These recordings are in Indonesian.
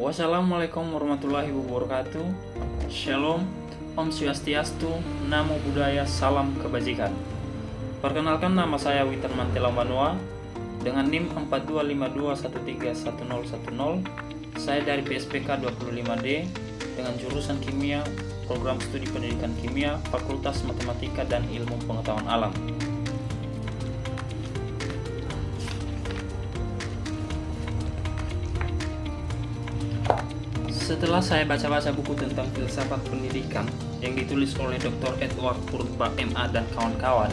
Wassalamualaikum warahmatullahi wabarakatuh. Shalom, Om Swastiastu, Namo Buddhaya, Salam Kebajikan. Perkenalkan, nama saya Witan Mantela Banua dengan NIM 4252131010. Saya dari PSPK 25D dengan jurusan Kimia, Program Studi Pendidikan Kimia, Fakultas Matematika dan Ilmu Pengetahuan Alam. Setelah saya baca-baca buku tentang filsafat pendidikan yang ditulis oleh Dr. Edward Purba MA dan kawan-kawan,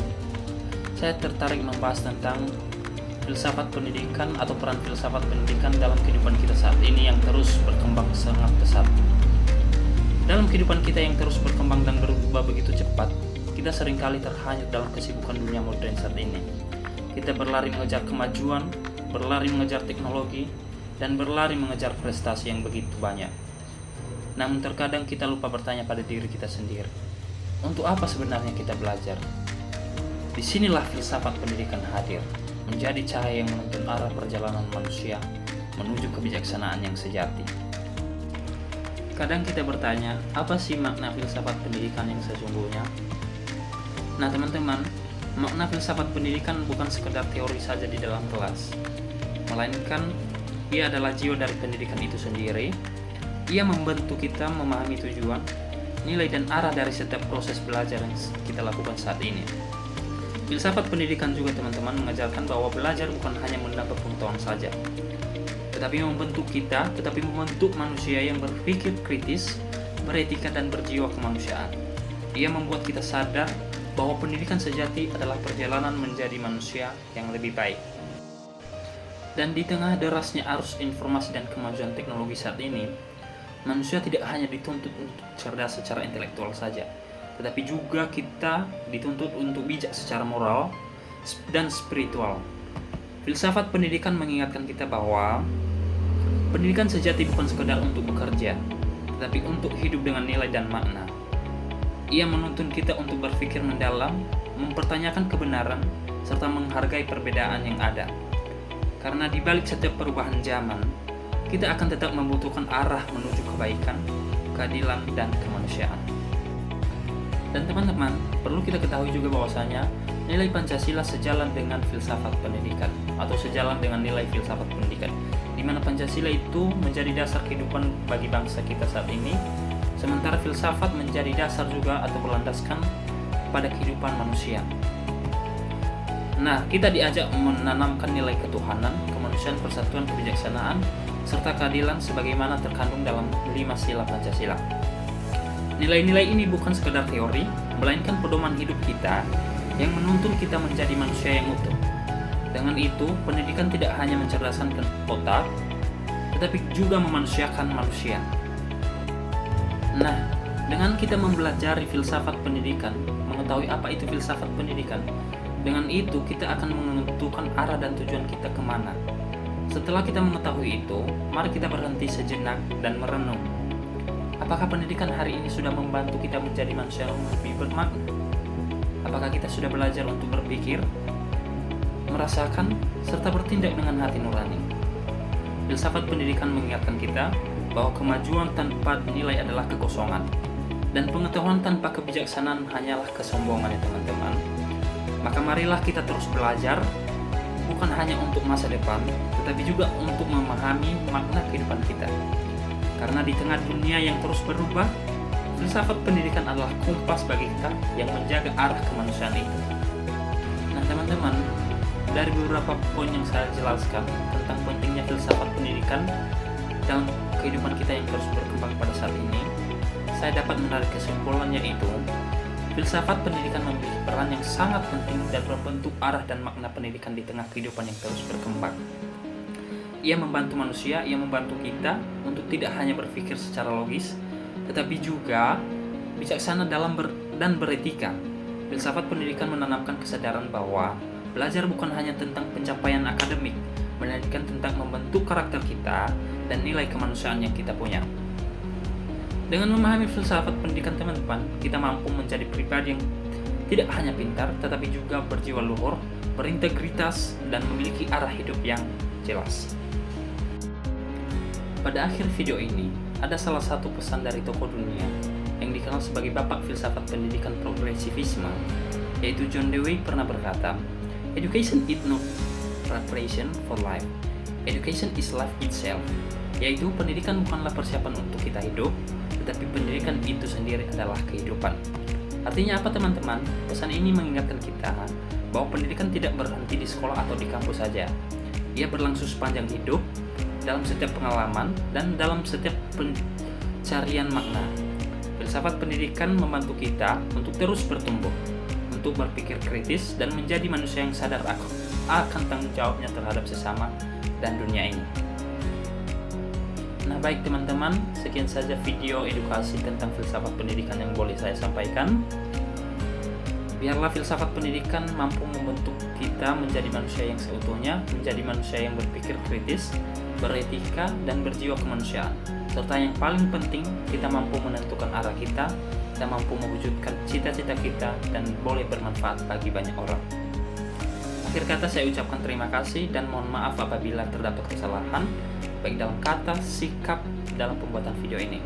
saya tertarik membahas tentang filsafat pendidikan atau peran filsafat pendidikan dalam kehidupan kita saat ini yang terus berkembang sangat pesat. Dalam kehidupan kita yang terus berkembang dan berubah begitu cepat, kita seringkali terhanyut dalam kesibukan dunia modern saat ini. Kita berlari mengejar kemajuan, berlari mengejar teknologi, dan berlari mengejar prestasi yang begitu banyak. Namun terkadang kita lupa bertanya pada diri kita sendiri, untuk apa sebenarnya kita belajar? Disinilah filsafat pendidikan hadir, menjadi cahaya yang menuntun arah perjalanan manusia menuju kebijaksanaan yang sejati. Kadang kita bertanya, apa sih makna filsafat pendidikan yang sesungguhnya? Nah teman-teman, makna filsafat pendidikan bukan sekedar teori saja di dalam kelas, melainkan ia adalah jiwa dari pendidikan itu sendiri. Ia membantu kita memahami tujuan, nilai dan arah dari setiap proses belajar yang kita lakukan saat ini. Filsafat pendidikan juga teman-teman mengajarkan bahwa belajar bukan hanya mendapat pengetahuan saja, tetapi membentuk manusia yang berpikir kritis, beretika dan berjiwa kemanusiaan. Ia membuat kita sadar bahwa pendidikan sejati adalah perjalanan menjadi manusia yang lebih baik. Dan di tengah derasnya arus informasi dan kemajuan teknologi saat ini, manusia tidak hanya dituntut untuk cerdas secara intelektual saja, tetapi juga kita dituntut untuk bijak secara moral dan spiritual. Filsafat pendidikan mengingatkan kita bahwa pendidikan sejati bukan sekadar untuk bekerja, tetapi untuk hidup dengan nilai dan makna. Ia menuntun kita untuk berpikir mendalam, mempertanyakan kebenaran, serta menghargai perbedaan yang ada. Karena di balik setiap perubahan zaman, kita akan tetap membutuhkan arah menuju kebaikan, keadilan, dan kemanusiaan. Dan teman-teman, perlu kita ketahui juga bahwasanya nilai Pancasila sejalan dengan filsafat pendidikan atau sejalan dengan nilai filsafat pendidikan, di mana Pancasila itu menjadi dasar kehidupan bagi bangsa kita saat ini, sementara filsafat menjadi dasar juga atau berlandaskan pada kehidupan manusia. Nah, kita diajak menanamkan nilai ketuhanan, kemanusiaan, persatuan, kebijaksanaan, serta keadilan sebagaimana terkandung dalam 5 sila Pancasila. Nilai-nilai ini bukan sekedar teori, melainkan pedoman hidup kita yang menuntun kita menjadi manusia yang utuh. Dengan itu, pendidikan tidak hanya mencerdaskan otak, tetapi juga memanusiakan manusia. Nah, dengan kita mempelajari filsafat pendidikan, mengetahui apa itu filsafat pendidikan, dengan itu kita akan menentukan arah dan tujuan kita kemana. Setelah kita mengetahui itu, mari kita berhenti sejenak dan merenung. Apakah pendidikan hari ini sudah membantu kita menjadi manusia yang lebih bermakna? Apakah kita sudah belajar untuk berpikir, merasakan, serta bertindak dengan hati nurani? Filsafat pendidikan mengingatkan kita bahwa kemajuan tanpa nilai adalah kekosongan, dan pengetahuan tanpa kebijaksanaan hanyalah kesombongan ya teman-teman. Maka marilah kita terus belajar, bukan hanya untuk masa depan, tetapi juga untuk memahami makna kehidupan kita. Karena di tengah dunia yang terus berubah, filsafat pendidikan adalah kompas bagi kita yang menjaga arah kemanusiaan itu. Nah teman-teman, dari beberapa poin yang saya jelaskan tentang pentingnya filsafat pendidikan dalam kehidupan kita yang terus berkembang pada saat ini, saya dapat menarik kesimpulan yaitu filsafat pendidikan memiliki peran yang sangat penting dan membentuk arah dan makna pendidikan di tengah kehidupan yang terus berkembang. Ia membantu manusia, ia membantu kita untuk tidak hanya berpikir secara logis, tetapi juga bijaksana dan beretika. Filsafat pendidikan menanamkan kesadaran bahwa belajar bukan hanya tentang pencapaian akademik, melainkan tentang membentuk karakter kita dan nilai kemanusiaan yang kita punya. Dengan memahami filsafat pendidikan teman-teman, kita mampu menjadi pribadi yang tidak hanya pintar, tetapi juga berjiwa luhur, berintegritas, dan memiliki arah hidup yang jelas. Pada akhir video ini, ada salah satu pesan dari tokoh dunia yang dikenal sebagai bapak filsafat pendidikan progresivisme, yaitu John Dewey pernah berkata, "Education is not preparation for life. Education is life itself." Yaitu pendidikan bukanlah persiapan untuk kita hidup, tetapi pendidikan itu sendiri adalah kehidupan. Artinya apa teman-teman? Pesan ini mengingatkan kita bahwa pendidikan tidak berhenti di sekolah atau di kampus saja. Ia berlangsung sepanjang hidup, dalam setiap pengalaman, dan dalam setiap pencarian makna. Filsafat pendidikan membantu kita untuk terus bertumbuh, untuk berpikir kritis, dan menjadi manusia yang sadar akan tanggung jawabnya terhadap sesama dan dunia ini. Nah baik teman-teman, sekian saja video edukasi tentang filsafat pendidikan yang boleh saya sampaikan. Biarlah filsafat pendidikan mampu membentuk kita menjadi manusia yang seutuhnya, menjadi manusia yang berpikir kritis, beretika, dan berjiwa kemanusiaan. Serta yang paling penting, kita mampu menentukan arah kita, dan mampu mewujudkan cita-cita kita, dan boleh bermanfaat bagi banyak orang. Akhir kata saya ucapkan terima kasih dan mohon maaf apabila terdapat kesalahan, baik dalam kata, sikap, dalam pembuatan video ini.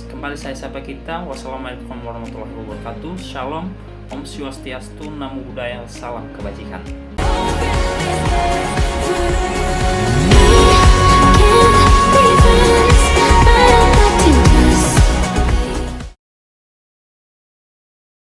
Kembali saya sapa kita. Wassalamualaikum warahmatullahi wabarakatuh. Shalom, Om Swastiastu, Namo Buddhaya, salam kebajikan.